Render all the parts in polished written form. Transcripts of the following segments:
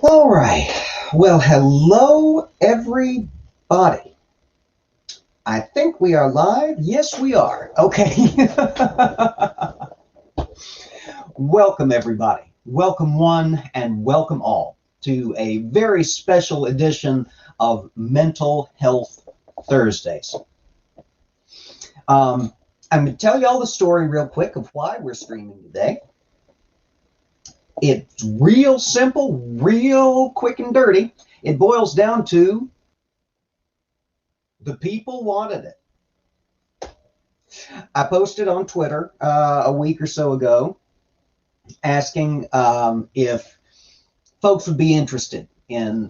All right. Well, hello, everybody. I think we are live. Yes, we are. Okay. Welcome, everybody. Welcome one and welcome all to a very special edition of Mental Health Thursdays. I'm going to tell you all the story real quick of why we're streaming today. It's real simple, real quick and dirty. It boils down to the people wanted it. I posted on Twitter a week or so ago asking if folks would be interested in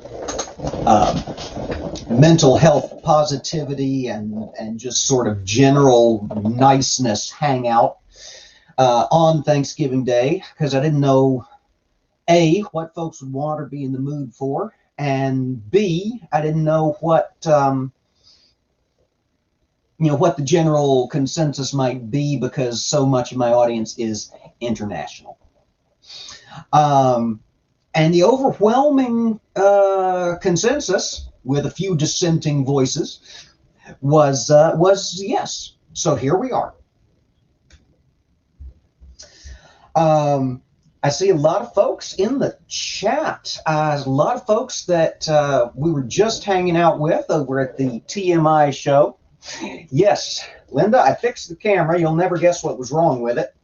mental health positivity and just sort of general niceness hangout on Thanksgiving Day, because I didn't know A, what folks would want or be in the mood for, and B, I didn't know what what the general consensus might be, because so much of my audience is international. And the overwhelming consensus, with a few dissenting voices, was yes. So here we are. I see a lot of folks in the chat. A lot of folks that we were just hanging out with over at the TMI show. Yes, Linda, I fixed the camera. You'll never guess what was wrong with it.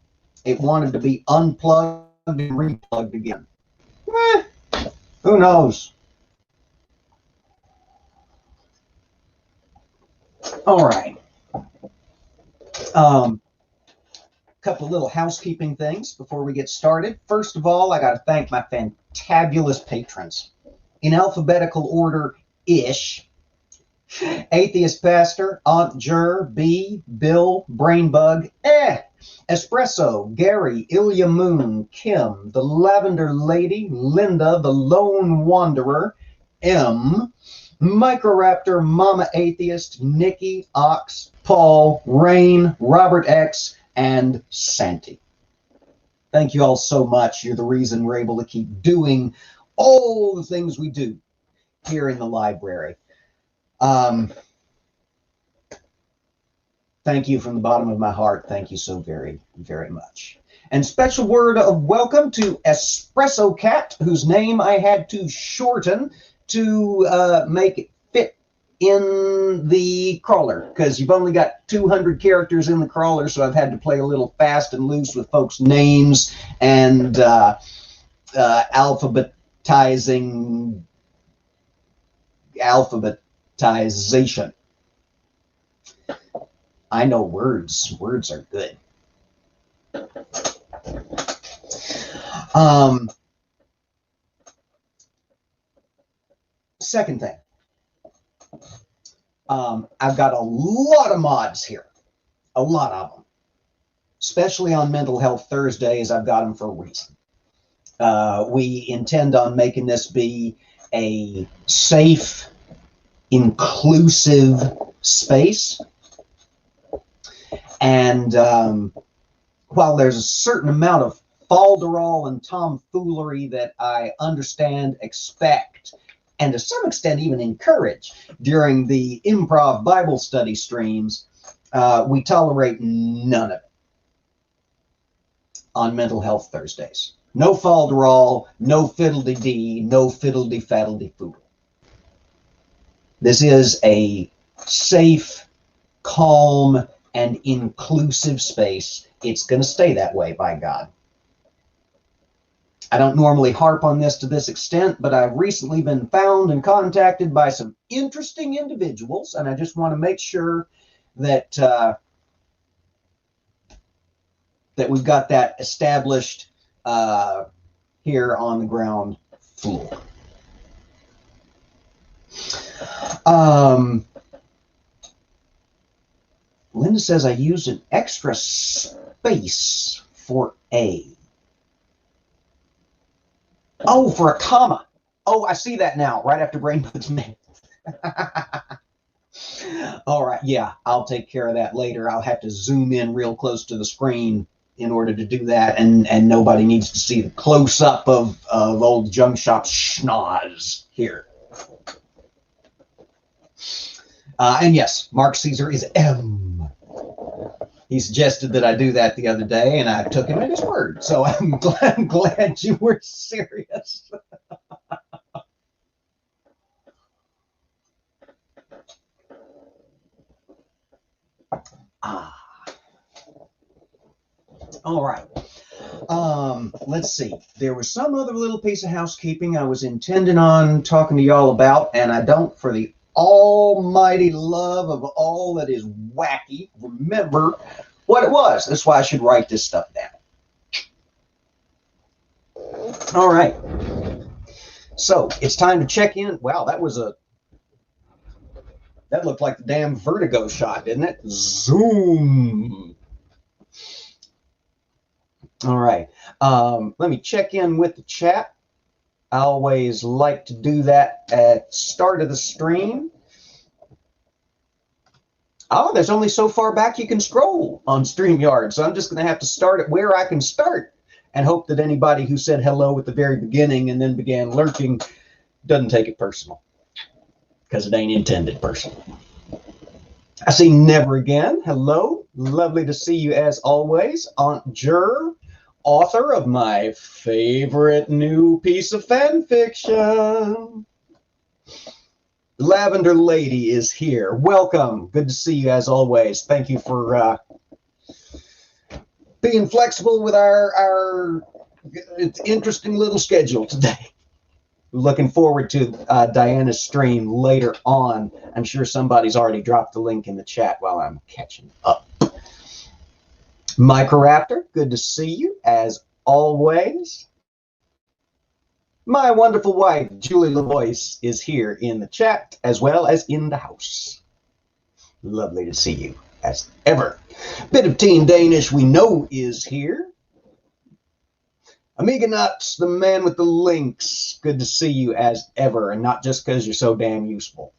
It wanted to be unplugged and replugged again. Who knows? All right. Couple of little housekeeping things before we get started. First of all, I got to thank my fantabulous patrons in alphabetical order-ish. Atheist Pastor, Aunt Jur, B, Bill, Brainbug, Espresso, Gary, Ilya Moon, Kim, the Lavender Lady, Linda, the Lone Wanderer, M, Microraptor, Mama Atheist, Nikki, Ox, Paul, Rain, Robert X, and Santi. Thank you all so much. You're the reason we're able to keep doing all the things we do here in the library. Thank you from the bottom of my heart. Thank you so very, very much. And special word of welcome to Espresso Cat, whose name I had to shorten to make it fit in the crawler, because you've only got 200 characters in the crawler, so I've had to play a little fast and loose with folks' names and alphabetization. I know words. Words are good. Second thing. I've got a lot of mods here. A lot of them. Especially on Mental Health Thursdays, I've got them for a reason. We intend on making this be a safe, inclusive space. And while there's a certain amount of falderall and tomfoolery that I understand, expect, and to some extent even encourage during the improv Bible study streams, we tolerate none of it on Mental Health Thursdays. No falderall, no fiddle-de-dee, no fiddle-de-faddle-de-foodle. This is a safe, calm, and inclusive space. It's going to stay that way, by God. I don't normally harp on this to this extent, but I've recently been found and contacted by some interesting individuals, and I just want to make sure that that we've got that established here on the ground floor. Linda says I used an extra space for A. Oh, for a comma. Oh, I see that now, right after Brainbug's name. All right, yeah, I'll take care of that later. I'll have to zoom in real close to the screen in order to do that, and nobody needs to see the close-up of old Junk Shop's schnoz here. And yes, Mark Caesar is M. He suggested that I do that the other day, and I took him at his word. So I'm glad you were serious. All right. Let's see. There was some other little piece of housekeeping I was intending on talking to y'all about, and I don't, for the almighty love of all that is wacky, remember what it was. That's why I should write this stuff down. All right. So it's time to check in. Wow, that looked like the damn vertigo shot, didn't it? Zoom. All right. Let me check in with the chat. I always like to do that at the start of the stream. Oh, there's only so far back you can scroll on StreamYard, so I'm just going to have to start at where I can start and hope that anybody who said hello at the very beginning and then began lurking doesn't take it personal, because it ain't intended personal. I see Never Again. Hello. Lovely to see you as always. Aunt Jur, author of my favorite new piece of fan fiction. Lavender Lady is here. Welcome. Good to see you as always. Thank you for being flexible with our interesting little schedule today. Looking forward to Diana's stream later on. I'm sure somebody's already dropped the link in the chat while I'm catching up. Microraptor, good to see you as always. My wonderful wife, Julie LaVoice, is here in the chat as well as in the house. Lovely to see you as ever. Bit of Teen Danish we know is here. Amiga Nuts, the man with the links. Good to see you as ever, and not just because you're so damn useful.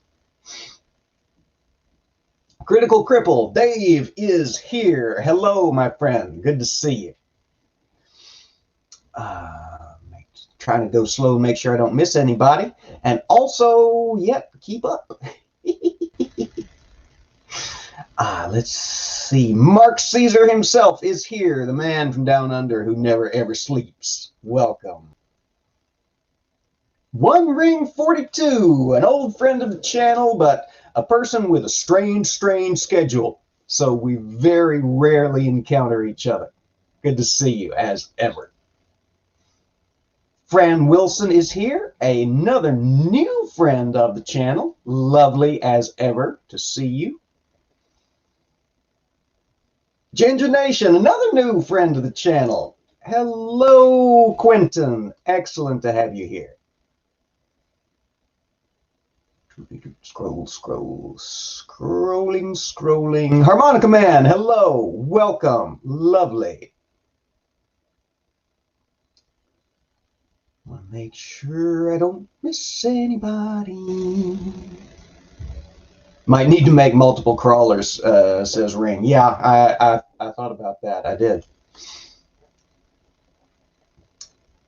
Critical Cripple, Dave is here. Hello, my friend. Good to see you. Trying to go slow, make sure I don't miss anybody. And also, yep, keep up. Let's see. Mark Caesar himself is here, the man from down under who never ever sleeps. Welcome. One Ring 42, an old friend of the channel, but a person with a strange schedule. So we very rarely encounter each other. Good to see you as ever. Fran Wilson is here, another new friend of the channel. Lovely as ever to see you. Ginger Nation, another new friend of the channel. Hello, Quentin. Excellent to have you here. Scrolling. Harmonica Man, hello. Welcome. Lovely. Want to make sure I don't miss anybody. Might need to make multiple crawlers, says Ring. Yeah, I thought about that. I did.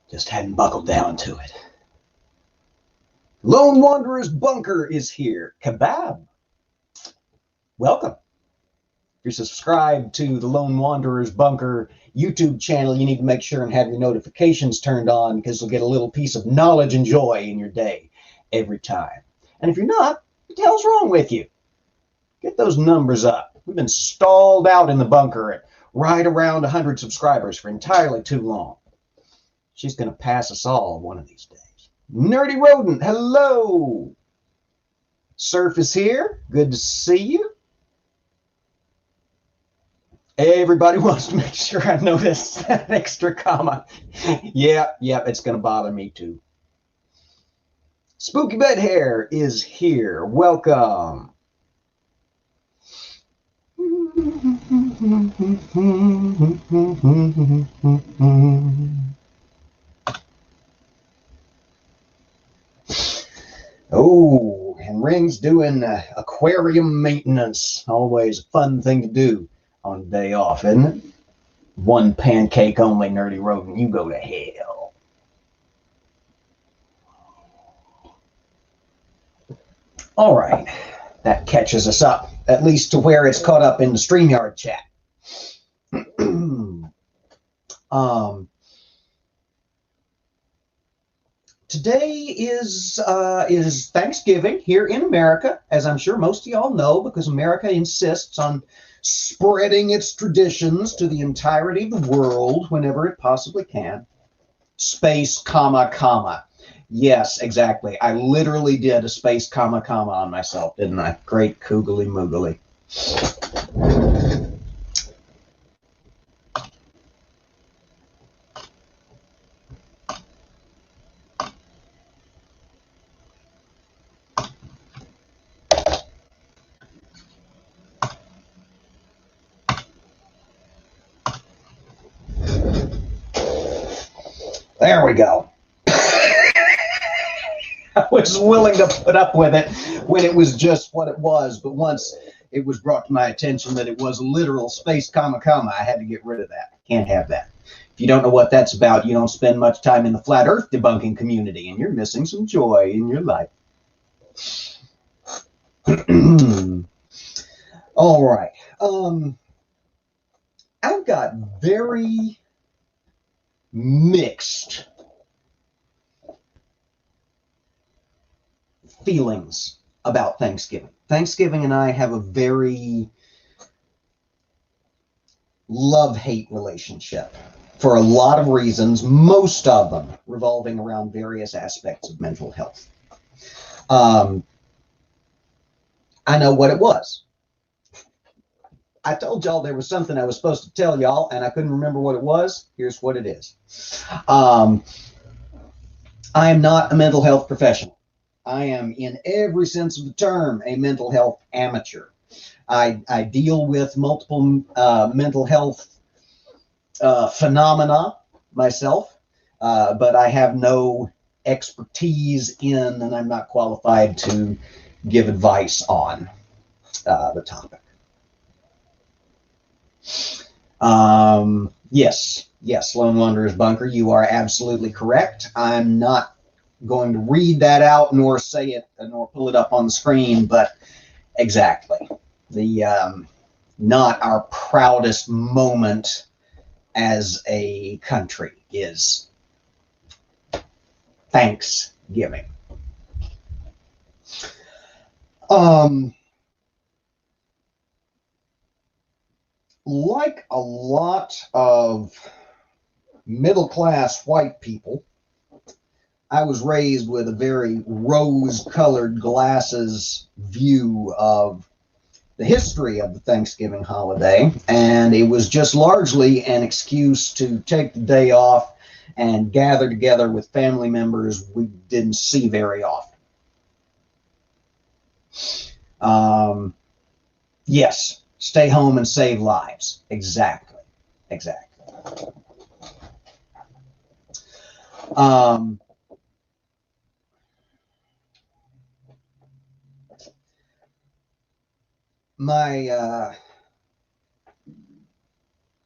Just hadn't buckled down to it. Lone Wanderer's Bunker is here. Kebab. Welcome. If you're subscribed to the Lone Wanderer's Bunker YouTube channel, you need to make sure and have your notifications turned on, because you'll get a little piece of knowledge and joy in your day every time. And if you're not, what the hell's wrong with you? Get those numbers up. We've been stalled out in the bunker at right around 100 subscribers for entirely too long. She's going to pass us all one of these days. Nerdy Rodent, hello. Surf is here. Good to see you. Everybody wants to make sure I notice that extra comma. Yeah, it's going to bother me too. Spooky Bed Hair is here. Welcome. Oh, and Ring's doing aquarium maintenance. Always a fun thing to do on a day off, isn't it? One pancake only, nerdy rodent. You go to hell. All right. That catches us up, at least to where it's caught up in the StreamYard chat. Today is Thanksgiving here in America, as I'm sure most of y'all know, because America insists on spreading its traditions to the entirety of the world whenever it possibly can. Space, comma, comma. Yes, exactly. I literally did a space, comma, comma on myself, didn't I? Great koogly moogly. There we go. I was willing to put up with it when it was just what it was, but once it was brought to my attention that it was literal space, comma, comma, I had to get rid of that. Can't have that. If you don't know what that's about, you don't spend much time in the flat earth debunking community, and you're missing some joy in your life. All right. I've got very mixed feelings about Thanksgiving. Thanksgiving and I have a very love-hate relationship for a lot of reasons, most of them revolving around various aspects of mental health. I know what it was. I told y'all there was something I was supposed to tell y'all, and I couldn't remember what it was. Here's what it is. I am not a mental health professional. I am, in every sense of the term, a mental health amateur. I deal with multiple mental health phenomena myself, but I have no expertise in, and I'm not qualified to give advice on the topic. Yes, Lone Wanderer's Bunker, you are absolutely correct. I'm not going to read that out nor say it nor pull it up on the screen, but exactly. The not our proudest moment as a country is Thanksgiving. Like a lot of middle-class white people, I was raised with a very rose-colored glasses view of the history of the Thanksgiving holiday, and it was just largely an excuse to take the day off and gather together with family members we didn't see very often. Yes, stay home and save lives. Exactly.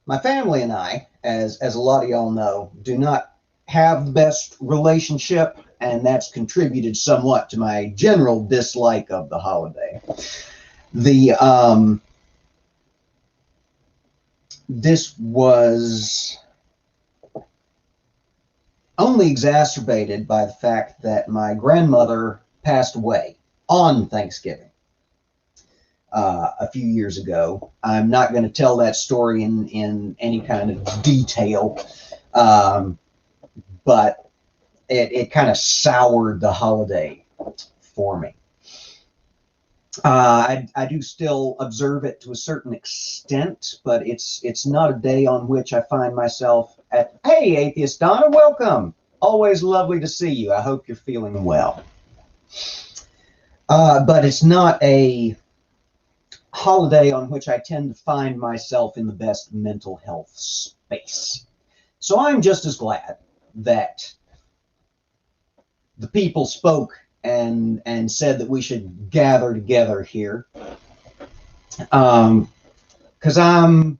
My family and I, as a lot of y'all know, do not have the best relationship, and that's contributed somewhat to my general dislike of the holiday. This was only exacerbated by the fact that my grandmother passed away on Thanksgiving a few years ago. I'm not going to tell that story in any kind of detail, but it kind of soured the holiday for me. I do still observe it to a certain extent, but it's not a day on which I find myself at, hey, Atheist Donna, welcome. Always lovely to see you. I hope you're feeling well. But it's not a holiday on which I tend to find myself in the best mental health space. So I'm just as glad that the people spoke and said that we should gather together here, because I'm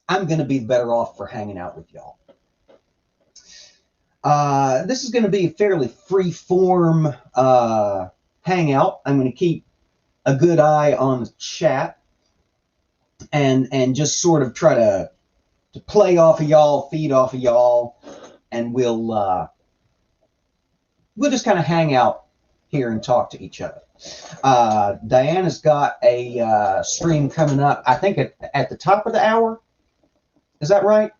I'm going to be better off for hanging out with y'all. This is going to be a fairly free-form hangout. I'm going to keep a good eye on the chat and just sort of try to play off of y'all, feed off of y'all, and we'll just kind of hang out here and talk to each other. Diana's got a stream coming up, I think at the top of the hour. Is that right?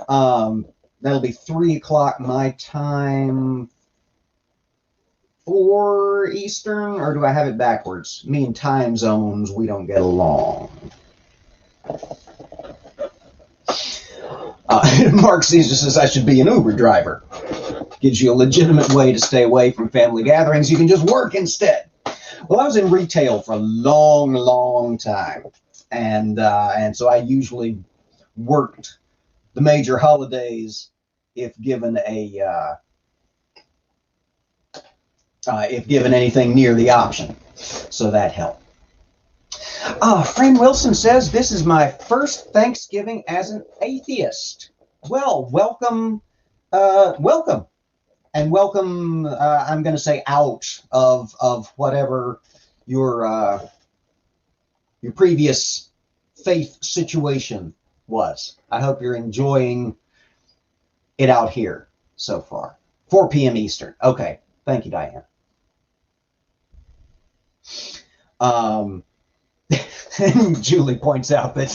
That'll be 3 o'clock my time, 4 Eastern, or do I have it backwards? Me and time zones, we don't get along. Mark Caesar says I should be an Uber driver. Gives you a legitimate way to stay away from family gatherings. You can just work instead. Well, I was in retail for a long, long time, and so I usually worked the major holidays if given anything near the option. So that helped. Fran Wilson says, this is my first Thanksgiving as an atheist. Well, welcome, welcome. And welcome, I'm going to say, out of whatever your previous faith situation was. I hope you're enjoying it out here so far. 4 p.m. Eastern. Okay. Thank you, Diane. Julie points out that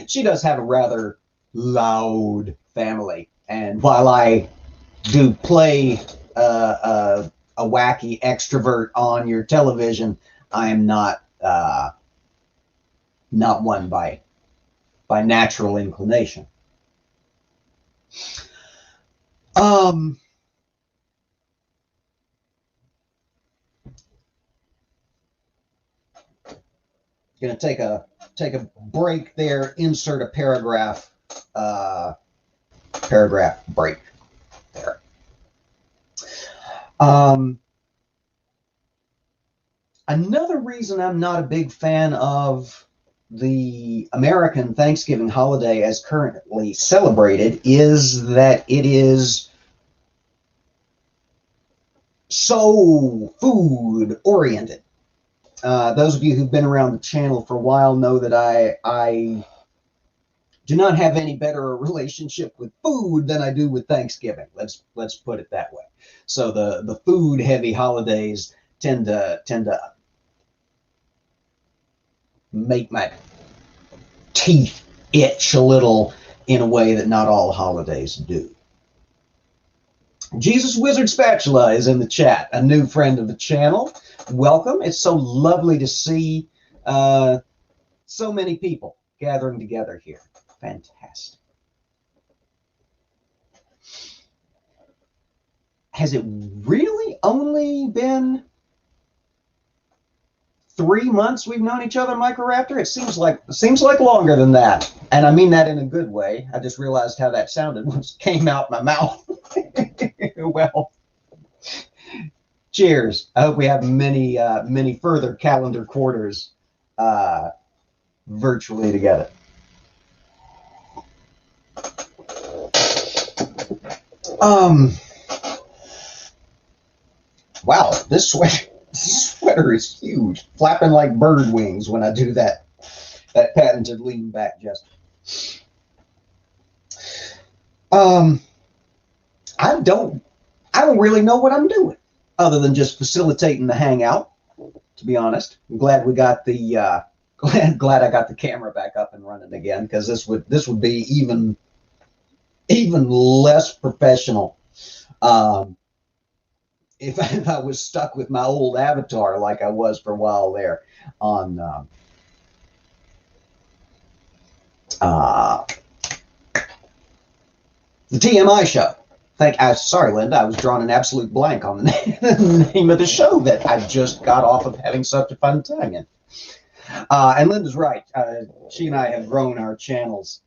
she does have a rather loud family. And while I do play a wacky extrovert on your television, I am not one by natural inclination. Gonna take a break there. Insert a paragraph break there. Another reason I'm not a big fan of the American Thanksgiving holiday as currently celebrated is that it is so food oriented. Those of you who've been around the channel for a while know that I do not have any better relationship with food than I do with Thanksgiving. Let's put it that way. So the food heavy holidays tend to make my teeth itch a little in a way that not all holidays do. Jesus Wizard Spatula is in the chat, a new friend of the channel. Welcome. It's so lovely to see so many people gathering together here. Fantastic. Has it really only been 3 months we've known each other, Microraptor? It seems like longer than that, and I mean that in a good way. I just realized how that sounded once it came out my mouth. Well, cheers. I hope we have many further calendar quarters virtually together. Wow, this sweater is huge, flapping like bird wings when I do that patented lean back gesture. I don't really know what I'm doing other than just facilitating the hangout, to be honest. I'm glad we got the glad I got the camera back up and running again, because this would be even less professional if I was stuck with my old avatar like I was for a while there on the TMI show. Sorry, Linda, I was drawing an absolute blank on the name of the show that I just got off of having such a fun time in. And Linda's right. She and I have grown our channels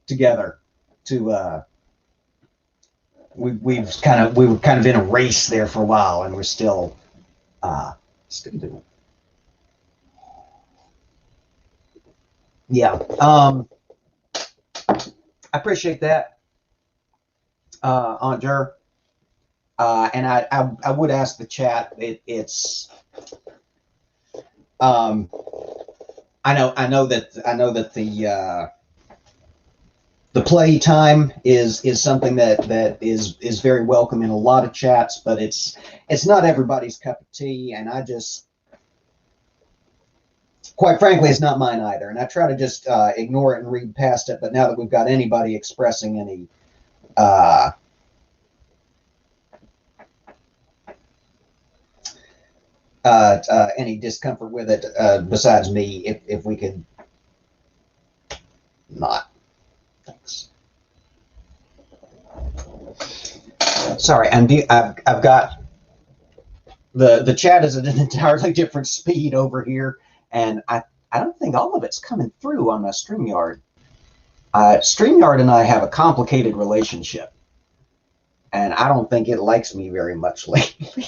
together to we were kind of in a race there for a while, and we're still doing it. Yeah. I appreciate that, Aunt Jer. And I would ask the chat. It's I know that the play time is something that is very welcome in a lot of chats, but it's not everybody's cup of tea, and I just, quite frankly, it's not mine either. And I try to just ignore it and read past it. But now that we've got anybody expressing any discomfort with it, besides me, if we could not. Thanks. Sorry, I've got the chat is at an entirely different speed over here, and I don't think all of it's coming through on my StreamYard. StreamYard and I have a complicated relationship, and I don't think it likes me very much lately.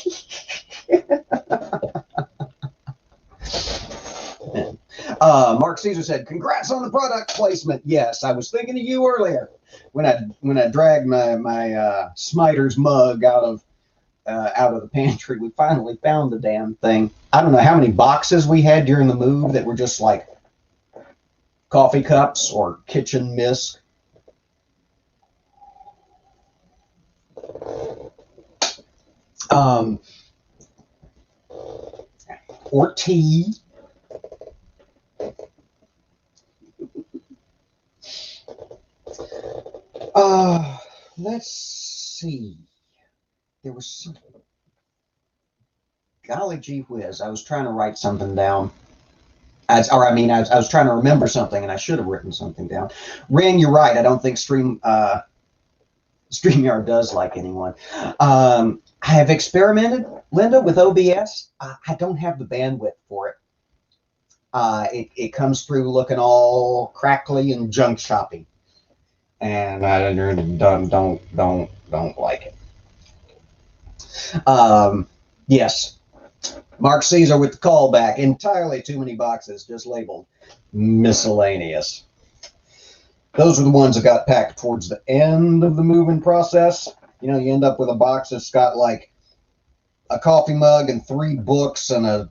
Mark Caesar said, "Congrats on the product placement." Yes, I was thinking of you earlier when I dragged my Smiter's mug out of the pantry. We finally found the damn thing. I don't know how many boxes we had during the move that were just like coffee cups or kitchen mist. Or tea. Let's see. There was some... Golly gee whiz. I was trying to write something down. I was trying to remember something, and I should have written something down. Ren, you're right. I don't think StreamYard does like anyone. I have experimented, Linda, with OBS. I don't have the bandwidth for it. It comes through looking all crackly and junk shoppy, and I don't like it. Yes, Mark Caesar with the callback. Entirely too many boxes just labeled miscellaneous. Those are the ones that got packed towards the end of the moving process. You know, you end up with a box that's got like a coffee mug and 3 books and a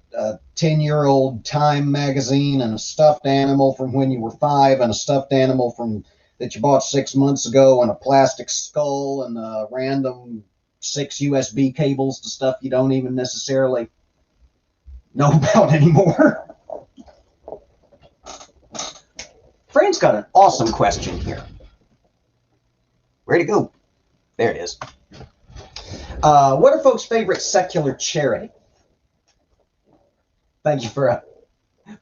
10-year-old Time magazine and a stuffed animal from when you were 5 and a stuffed animal that you bought 6 months ago and a plastic skull and a random 6 USB cables to stuff you don't even necessarily know about anymore. Fran's got an awesome question here. Where'd it go? There it is. What are folks' favorite secular charity? Thank you for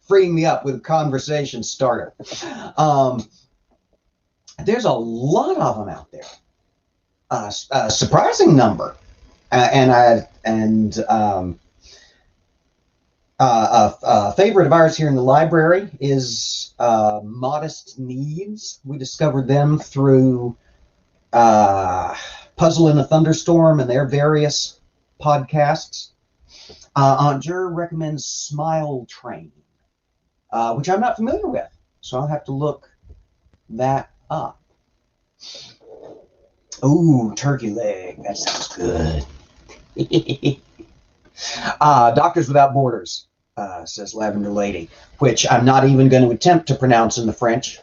freeing me up with a conversation starter. There's a lot of them out there. A surprising number. A favorite of ours here in the library is Modest Needs. We discovered them through Puzzle in a Thunderstorm and their various podcasts. Aunt Jer recommends Smile Train, which I'm not familiar with, so I'll have to look that up. Ooh, turkey leg. That sounds good. Doctors Without Borders, says Lavender Lady, which I'm not even going to attempt to pronounce in the French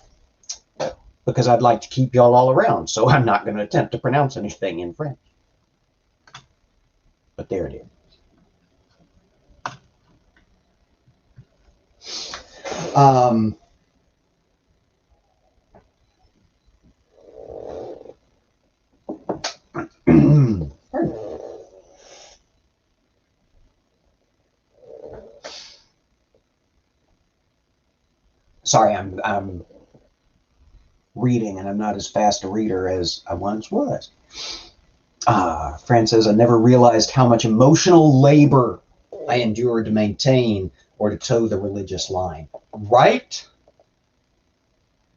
because I'd like to keep y'all all around, so I'm not going to attempt to pronounce anything in French. But there it is. Sorry, I'm reading, and I'm not as fast a reader as I once was. Fran says, I never realized how much emotional labor I endured to maintain or to toe the religious line. Right?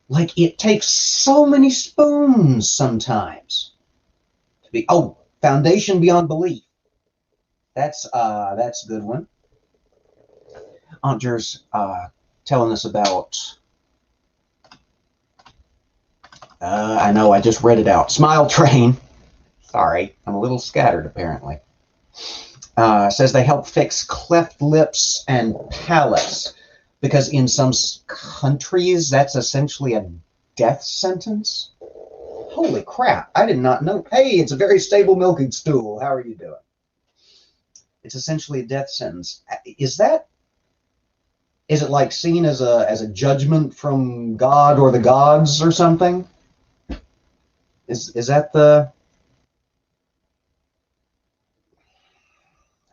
Like, it takes so many spoons sometimes to be, foundation beyond belief. That's a good one. Aunt Jer's telling us about I know, I just read it out. Smile Train. Sorry, I'm a little scattered apparently. Says they help fix cleft lips and palates, because in some countries that's essentially a death sentence. Holy crap, I did not know. Hey, it's a very stable milking stool. How are you doing? It's essentially a death sentence. Is it like seen as a judgment from God or the gods or something? Is that the,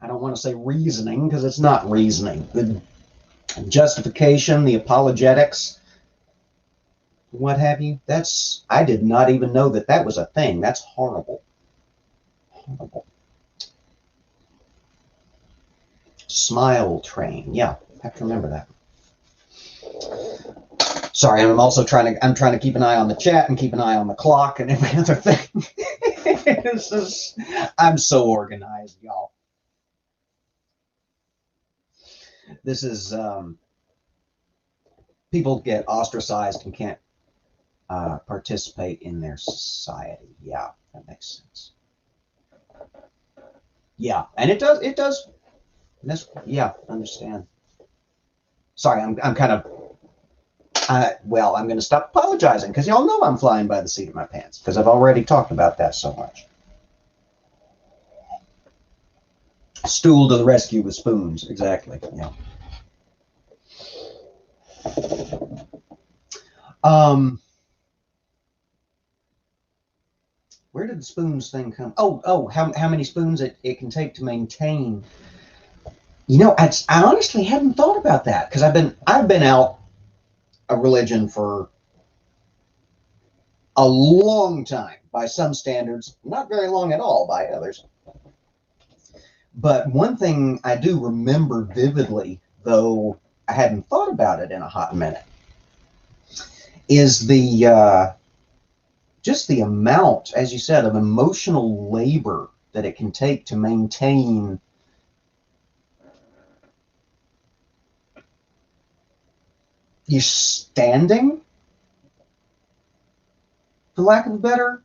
I don't want to say reasoning, because it's not reasoning. The justification, the apologetics, what have you. I did not even know that was a thing. That's horrible. Horrible. Smile Train. Yeah, I have to remember that. Sorry, I'm trying to keep an eye on the chat and keep an eye on the clock and every other thing. I'm so organized, y'all. This is, people get ostracized and can't participate in their society. Yeah, that makes sense. Yeah, and it does. Yeah, I understand. Sorry, I'm kind of, well, I'm going to stop apologizing, because y'all know I'm flying by the seat of my pants, because I've already talked about that so much. Stool to the rescue with spoons, exactly. Yeah. Where did the spoons thing come? Oh, how many spoons it can take to maintain. You know, I honestly hadn't thought about that, because I've been out a religion for a long time by some standards, not very long at all by others. But one thing I do remember vividly, though I hadn't thought about it in a hot minute, is the just the amount, as you said, of emotional labor that it can take to maintain you standing, for lack of a better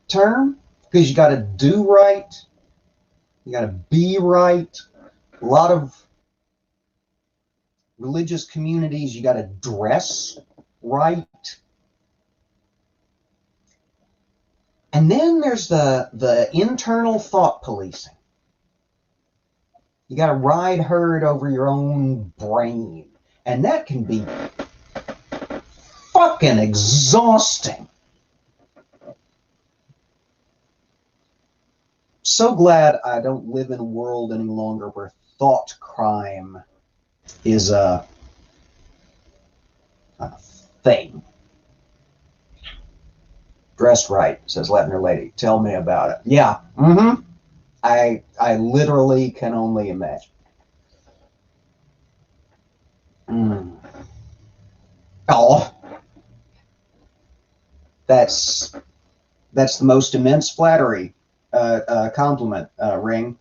term, because you got to do right, you got to be right. A lot of religious communities, you got to dress right. And then there's the internal thought policing. You got to ride herd over your own brain. And that can be fucking exhausting. So glad I don't live in a world any longer where thought crime is a thing. Dress right, says Lavender Lady. Tell me about it. Yeah. Mm-hmm. I literally can only imagine. Oh, that's the most immense flattery compliment, Ring.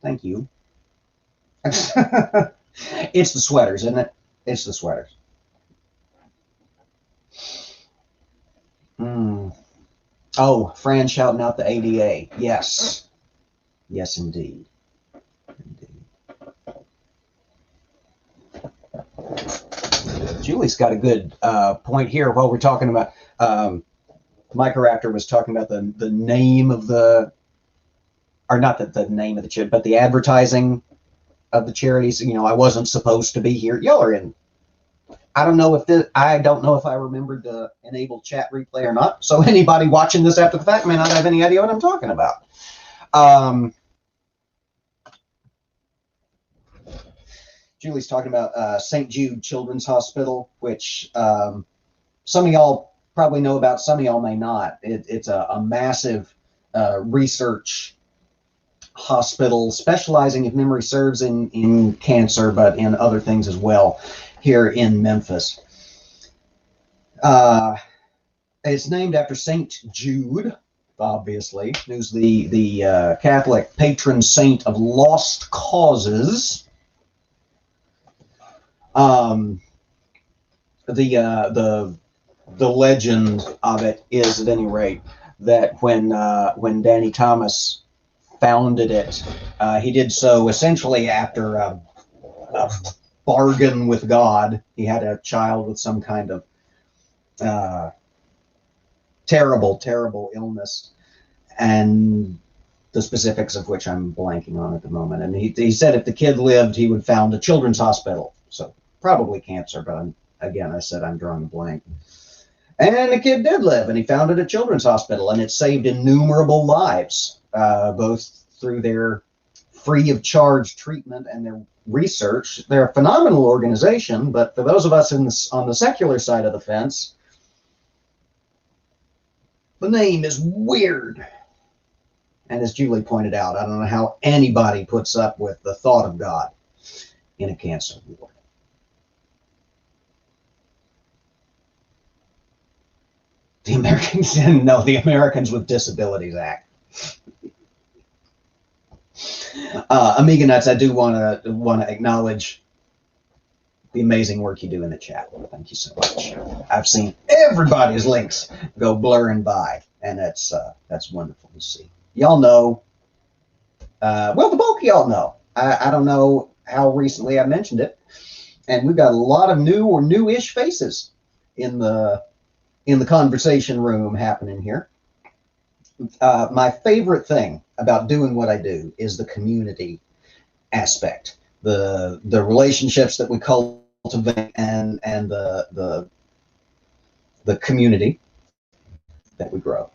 Thank you. It's the sweaters, isn't it? It's the sweaters. Oh, Fran shouting out the ADA. Yes. Yes, indeed. Julie's got a good point here while we're talking about Microraptor was talking about the name of the, or not the name of the charity, but the advertising of the charities. You know, I wasn't supposed to be here. Y'all are in. I don't know if I remembered to enable chat replay or not. So anybody watching this after the fact may not have any idea what I'm talking about. Julie's talking about St. Jude Children's Hospital, which some of y'all probably know about, some of y'all may not. It's a massive research hospital specializing, if memory serves, in cancer, but in other things as well, here in Memphis. It's named after St. Jude, obviously, who's the Catholic patron saint of lost causes. The the legend of it is, at any rate, that when Danny Thomas founded it, he did so essentially after a bargain with God. He had a child with some kind of terrible illness, and the specifics of which I'm blanking on at the moment. And he said if the kid lived, he would found a children's hospital. So probably cancer, but I said I'm drawing a blank. And the kid did live, and he founded a children's hospital, and it saved innumerable lives, both through their free of charge treatment and their research. They're a phenomenal organization, but for those of us on the secular side of the fence, the name is weird. And as Julie pointed out, I don't know how anybody puts up with the thought of God in a cancer ward. The Americans didn't know the Americans with Disabilities Act. Amiga Nuts, I do want to acknowledge the amazing work you do in the chat. Thank you so much. I've seen everybody's links go blurring by, and that's wonderful to see. Y'all know, well, the bulk of y'all know. I don't know how recently I mentioned it, and we've got a lot of new or new-ish faces in the conversation room happening here. My favorite thing about doing what I do is the community aspect, the relationships that we cultivate, and the community that we grow.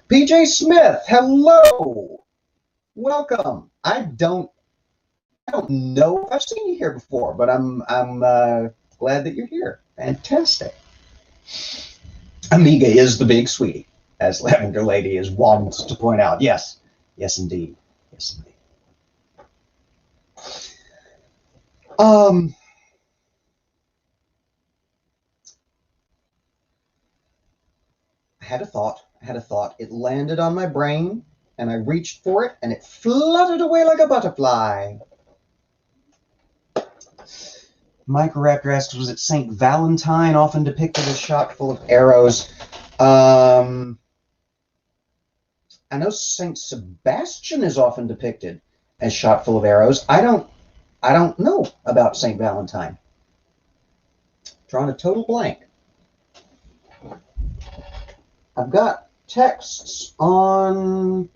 PJ Smith, hello, welcome. I don't know if I've seen you here before, but I'm glad that you're here. Fantastic. Amiga is the big sweetie, as Lavender Lady is wont to point out. Yes, yes indeed, yes indeed. I had a thought. It landed on my brain, and I reached for it, and it fluttered away like a butterfly. Microraptor asks, was it St. Valentine, often depicted as shot full of arrows? I know St. Sebastian is often depicted as shot full of arrows. I don't know about St. Valentine. Drawing a total blank. I've got texts on,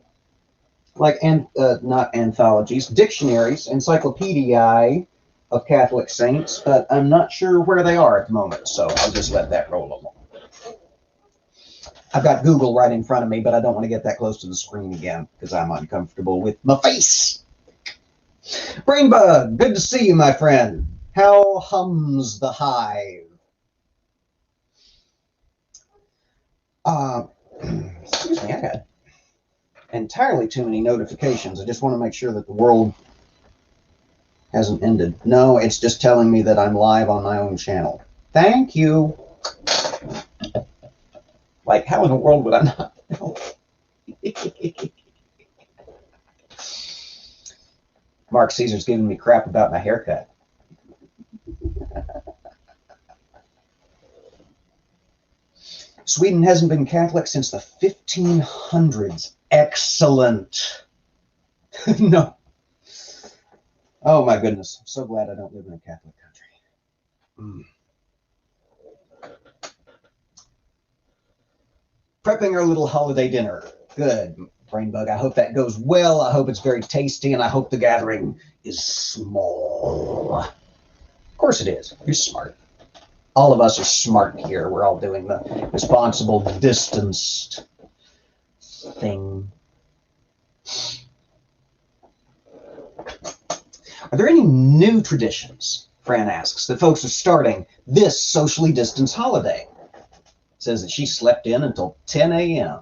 like, not anthologies, dictionaries, encyclopediae of Catholic saints, but I'm not sure where they are at the moment, so I'll just let that roll along. I've got Google right in front of me, but I don't want to get that close to the screen again because I'm uncomfortable with my face. Brainbug, good to see you, my friend. How hums the hive? Excuse me, I got entirely too many notifications. I just want to make sure that the world hasn't ended. No, it's just telling me that I'm live on my own channel. Thank you. Like, how in the world would I not know? Mark Caesar's giving me crap about my haircut. Sweden hasn't been Catholic since the 1500s. Excellent. No. Oh my goodness. I'm so glad I don't live in a Catholic country. Prepping our little holiday dinner. Good, Brainbug. I hope that goes well. I hope it's very tasty, and I hope the gathering is small. Of course it is. You're smart. All of us are smart here. We're all doing the responsible, distanced thing. Are there any new traditions, Fran asks, that folks are starting this socially distanced holiday? Says that she slept in until 10 a.m.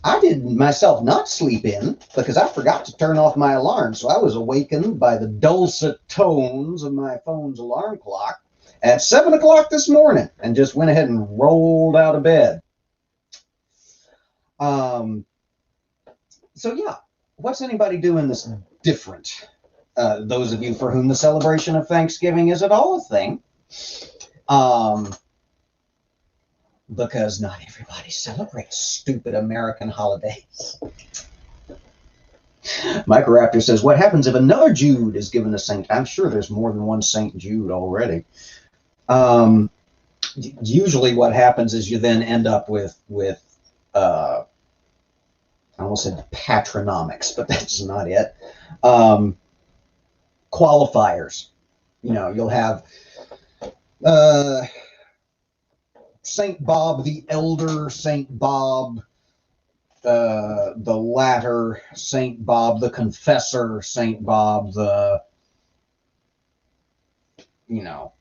I did myself not sleep in because I forgot to turn off my alarm. So I was awakened by the dulcet tones of my phone's alarm clock at 7 o'clock this morning and just went ahead and rolled out of bed. So yeah, what's anybody doing that's different? Those of you for whom the celebration of Thanksgiving is at all a thing, Because not everybody celebrates stupid American holidays. Microraptor says, what happens if another Jude is given a saint? I'm sure there's more than one Saint Jude already. Usually what happens is you then end up with I almost said patronomics, but that's not it. Qualifiers. You know, you'll have Saint Bob the Elder, Saint Bob the Latter, Saint Bob the Confessor, Saint Bob the, you know,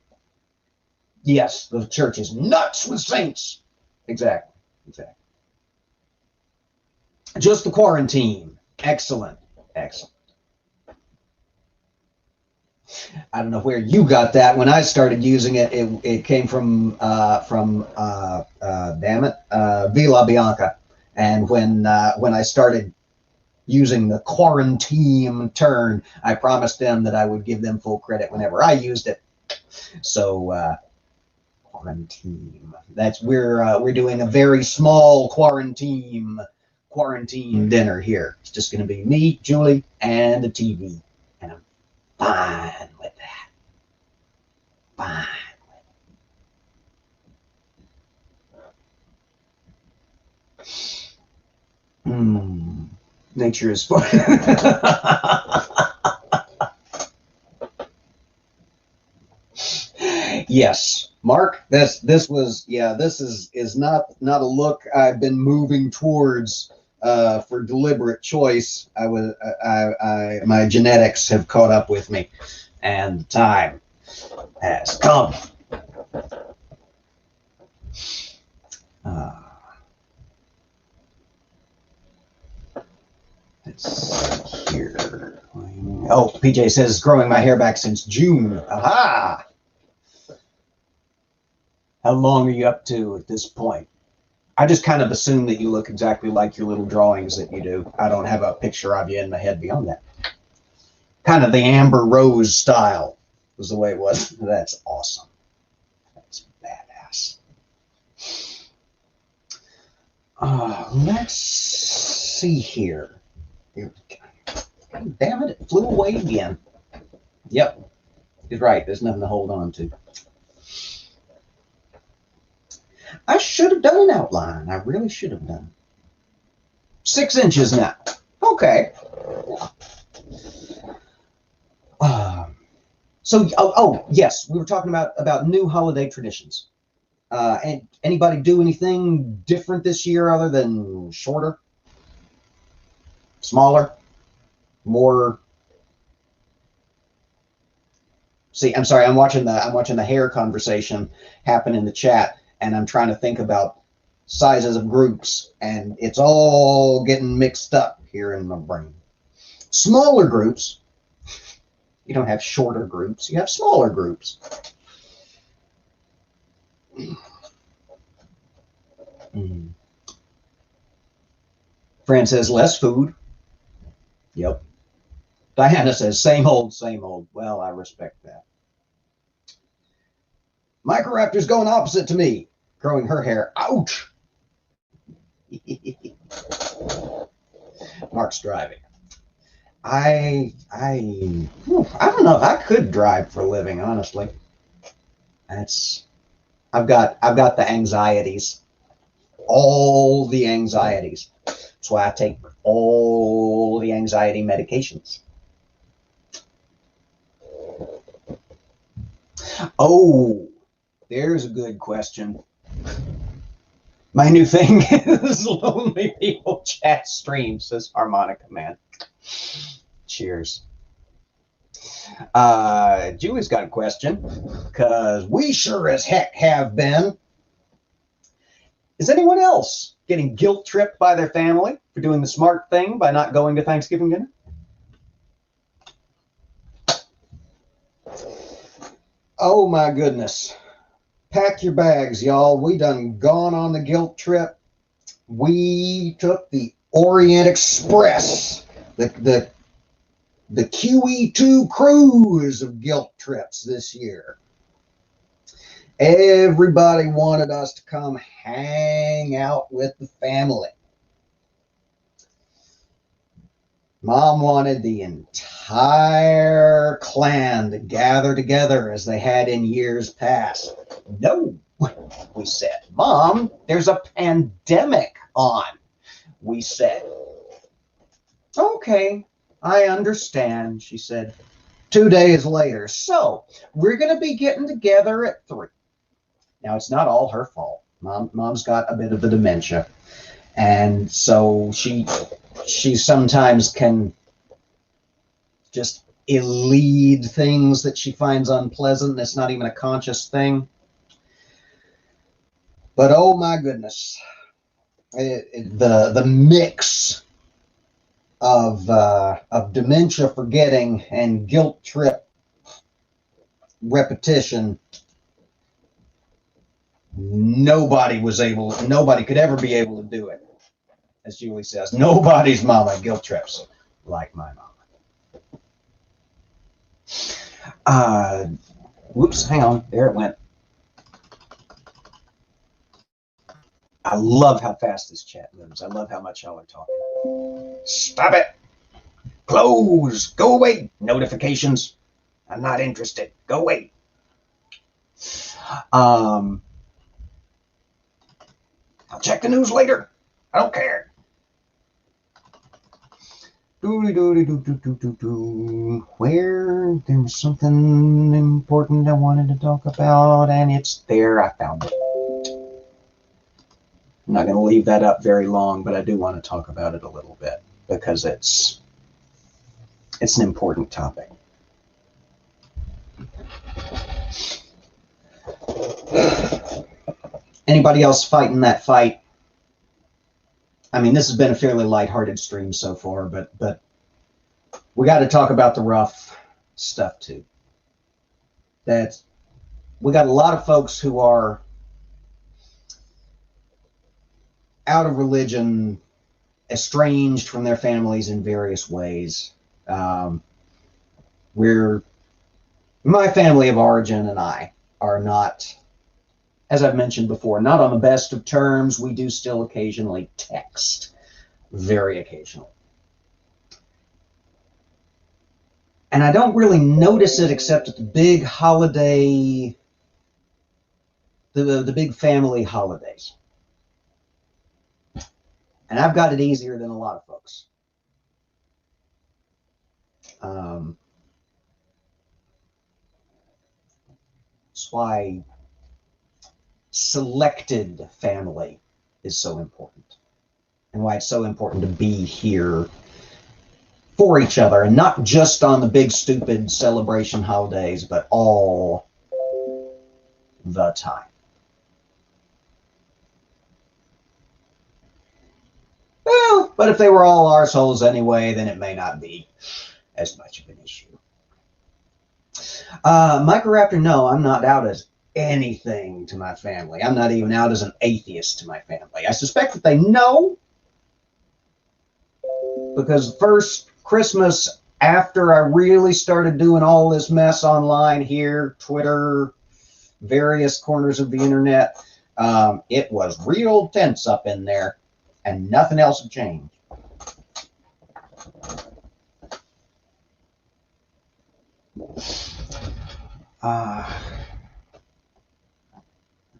yes, the church is nuts with saints. Exactly. Just the quarantine. Excellent. I don't know where you got that. When I started using it, it came from damn it, Villa Bianca. And when I started using the quarantine turn, I promised them that I would give them full credit whenever I used it. So quarantine. That's we're doing a very small quarantine dinner here. It's just going to be me, Julie, and the TV, and I'm fine with that. Fine. Nature is fun. Yes, Mark. This is not a look I've been moving towards for deliberate choice. My genetics have caught up with me, and the time has come. Let's see here. Oh, PJ says growing my hair back since June. Aha! How long are you up to at this point? I just kind of assume that you look exactly like your little drawings that you do. I don't have a picture of you in my head beyond that. Kind of the Amber Rose style was the way it was. That's awesome. That's badass. Let's see here. God damn it, it flew away again. Yep, he's right. There's nothing to hold on to. I should have done an outline. I really should have done. 6 inches now. Okay. So, yes, we were talking about new holiday traditions. And anybody do anything different this year other than shorter, smaller, more? See, I'm sorry. I'm watching the hair conversation happen in the chat, and I'm trying to think about sizes of groups, and it's all getting mixed up here in my brain. Smaller groups. You don't have shorter groups. You have smaller groups. Fran says less food. Yep. Diana says same old, same old. Well, I respect that. Microraptor's going opposite to me, growing her hair. Ouch! Mark's driving. I don't know if I could drive for a living, honestly. I've got the anxieties, all the anxieties. That's why I take all the anxiety medications. Oh, there's a good question. My new thing is Lonely People Chat Stream, says Harmonica Man. Cheers. Julie's got a question, because we sure as heck have been. Is anyone else getting guilt tripped by their family for doing the smart thing by not going to Thanksgiving dinner? Oh my goodness. Pack your bags, y'all. We done gone on the guilt trip. We took the Orient Express, the QE2 cruise of guilt trips this year. Everybody wanted us to come hang out with the family. Mom wanted the entire clan to gather together as they had in years past. No, we said. Mom, there's a pandemic on, we said. Okay, I understand, she said 2 days later. So, we're going to be getting together at 3. Now, it's not all her fault. Mom's got a bit of a dementia. And so she sometimes can just lead things that she finds unpleasant. It's not even a conscious thing. But oh my goodness, the mix of dementia forgetting and guilt trip repetition, nobody could ever be able to do it. As Julie says, nobody's mama guilt trips like my mama. Whoops, hang on, there it went. I love how fast this chat moves. I love how much y'all are talking. Stop it. Close. Go away. Notifications. I'm not interested. Go away. I'll check the news later. I don't care. Where there's something important I wanted to talk about, and it's there. I found it. I'm not going to leave that up very long, but I do want to talk about it a little bit because it's an important topic. Anybody else fighting that fight? I mean, this has been a fairly lighthearted stream so far, but we got to talk about the rough stuff too. We got a lot of folks who are out of religion, estranged from their families in various ways. My family of origin and I are not, as I've mentioned before, not on the best of terms. We do still occasionally text, very occasionally. And I don't really notice it except at the big holiday, the big family holidays. And I've got it easier than a lot of folks. That's why selected family is so important, and why it's so important to be here for each other, and not just on the big stupid celebration holidays, but all the time. Well, but if they were all arseholes anyway, then it may not be as much of an issue. Microraptor, no, I'm not out as anything to my family. I'm not even out as an atheist to my family. I suspect that they know, because first Christmas after I really started doing all this mess online here, Twitter, various corners of the internet, it was real tense up in there, and nothing else had changed. Let's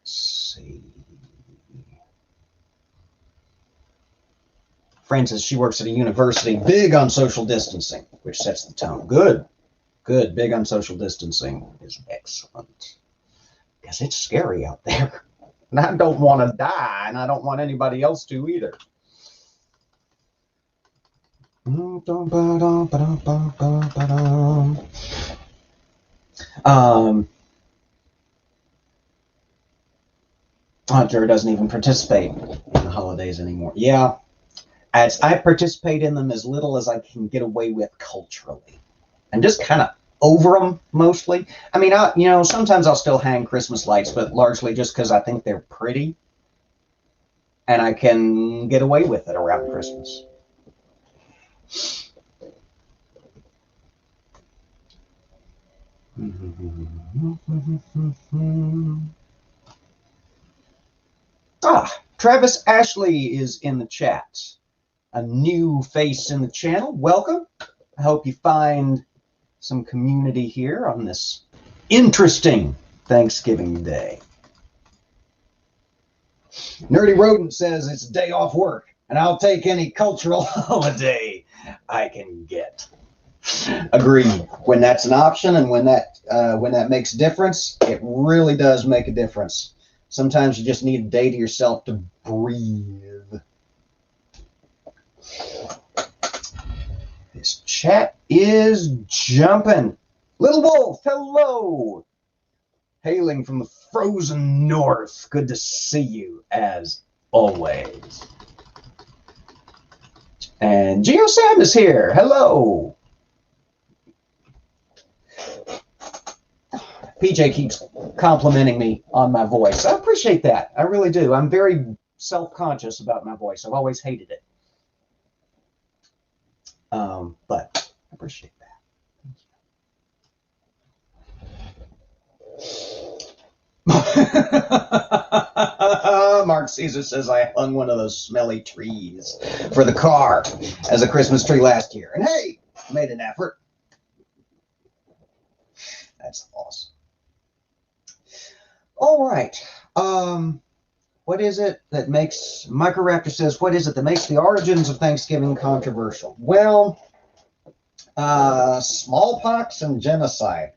see. Frances, she works at a university big on social distancing, which sets the tone. Good. Good. Big on social distancing is excellent. Because it's scary out there. And I don't want to die, and I don't want anybody else to either. Hunter doesn't even participate in the holidays anymore. Yeah, as I participate in them as little as I can get away with culturally. I'm just kind of over them mostly. I mean, sometimes I'll still hang Christmas lights, but largely just because I think they're pretty, and I can get away with it around Christmas. Travis Ashley is in the chat. A new face in the channel. Welcome. I hope you find some community here on this interesting Thanksgiving Day. Nerdy Rodent says it's a day off work, and I'll take any cultural holiday I can get. Agreed. When that's an option and when that makes a difference, it really does make a difference. Sometimes you just need a day to yourself to breathe. This chat is jumping. Little Wolf, hello. Hailing from the frozen north. Good to see you, as always. And Geo Sam is here. Hello. PJ keeps complimenting me on my voice. I appreciate that. I really do. I'm very self-conscious about my voice. I've always hated it. But I appreciate that. Mark Caesar says I hung one of those smelly trees for the car as a Christmas tree last year. And hey, made an effort. That's awesome. All right. What is it that makes, Microraptor says, what is it that makes the origins of Thanksgiving controversial? Well, smallpox and genocide.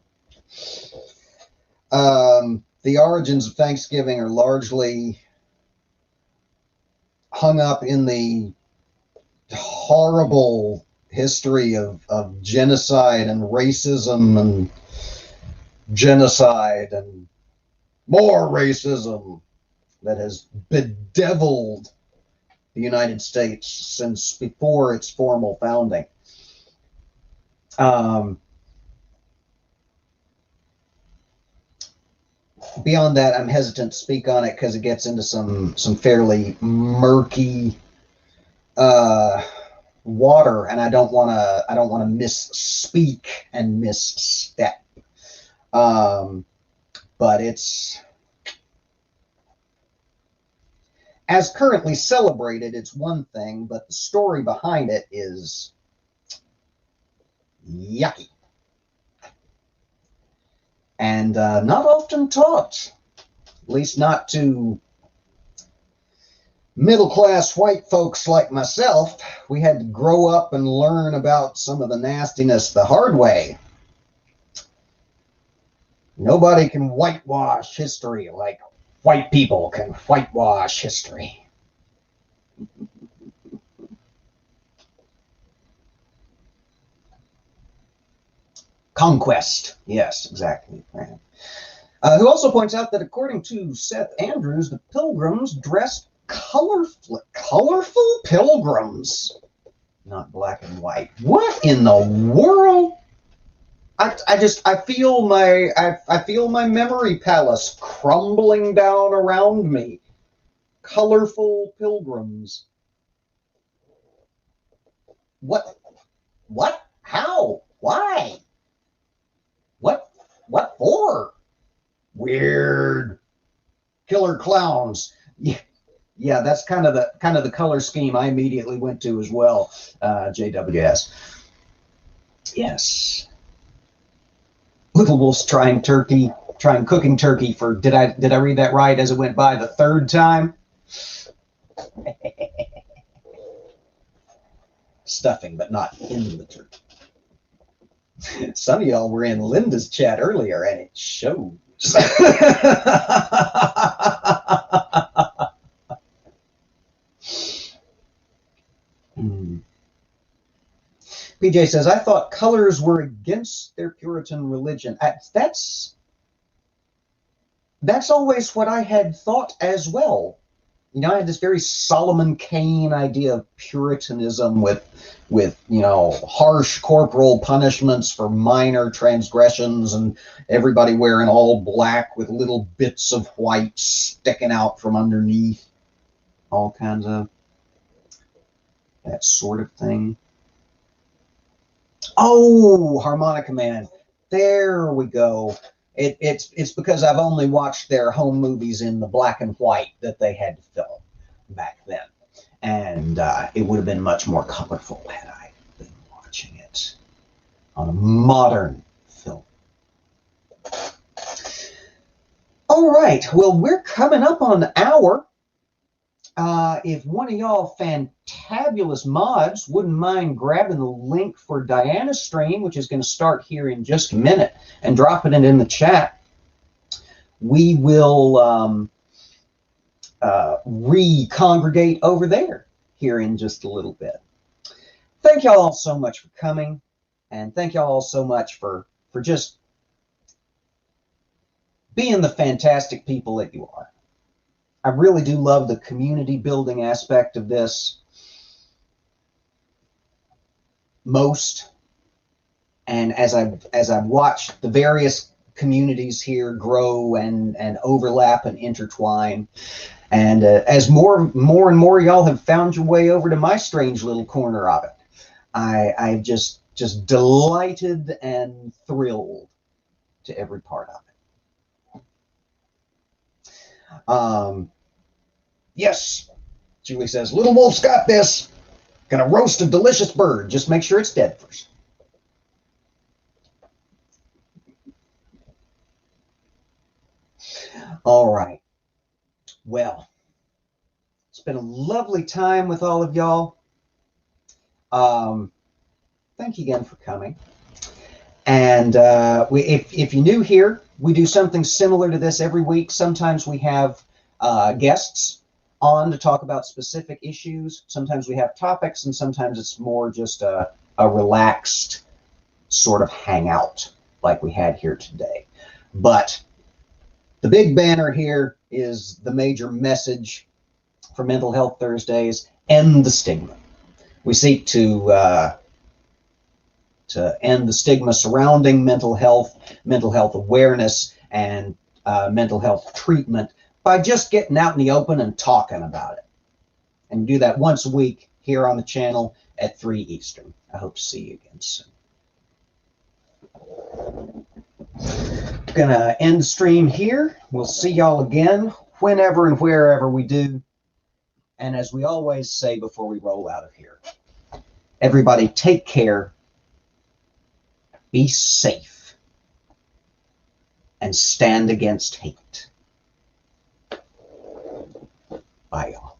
The origins of Thanksgiving are largely hung up in the horrible history of genocide and racism and genocide and more racism that has bedeviled the United States since before its formal founding. Beyond that, I'm hesitant to speak on it because it gets into some fairly murky water, and I don't want to misspeak and misstep. But it's, as currently celebrated, it's one thing, but the story behind it is yucky. And not often taught, at least not to middle-class white folks like myself. We had to grow up and learn about some of the nastiness the hard way. Nobody can whitewash history like white people can whitewash history. Conquest. Yes, exactly. Who also points out that according to Seth Andrews, the pilgrims dressed colorful pilgrims, not black and white. What in the world? I feel my memory palace crumbling down around me. Colorful pilgrims. What? How? Why? What for? Weird. Killer clowns. Yeah, that's kind of the color scheme I immediately went to as well. JWS. Yes. Little Wolf's trying cooking turkey for, did I read that right as it went by the third time? Stuffing, but not in the turkey. Some of y'all were in Linda's chat earlier, and it shows. PJ says, I thought colors were against their Puritan religion. That's always what I had thought as well. You know, I had this very Solomon Kane idea of Puritanism with harsh corporal punishments for minor transgressions and everybody wearing all black with little bits of white sticking out from underneath. All kinds of that sort of thing. Oh, Harmonica Man. There we go. It's because I've only watched their home movies in the black and white that they had to film back then. And it would have been much more colorful had I been watching it on a modern film. All right, well, we're coming up on an hour. If one of y'all fantabulous mods wouldn't mind grabbing the link for Diana's stream, which is going to start here in just a minute, and dropping it in the chat, we will re-congregate over there here in just a little bit. Thank y'all all so much for coming, and thank y'all all so much for just being the fantastic people that you are. I really do love the community building aspect of this most. And as I've watched the various communities here grow and overlap and intertwine, and as more and more y'all have found your way over to my strange little corner of it, I've just delighted and thrilled to every part of it. Yes, Julie says, Little Wolf's got this. Gonna roast a delicious bird. Just make sure it's dead first. All right. Well, it's been a lovely time with all of y'all. Thank you again for coming. And if you're new here, we do something similar to this every week. Sometimes we have guests on to talk about specific issues. Sometimes we have topics, and sometimes it's more just a relaxed sort of hangout like we had here today. But the big banner here is the major message for Mental Health Thursdays: end the stigma. We seek to end the stigma surrounding mental health awareness, and mental health treatment by just getting out in the open and talking about it. And do that once a week here on the channel at 3 Eastern. I hope to see you again soon. I'm gonna end the stream here. We'll see y'all again whenever and wherever we do. And as we always say before we roll out of here, everybody take care, be safe, and stand against hate. Bye, y'all.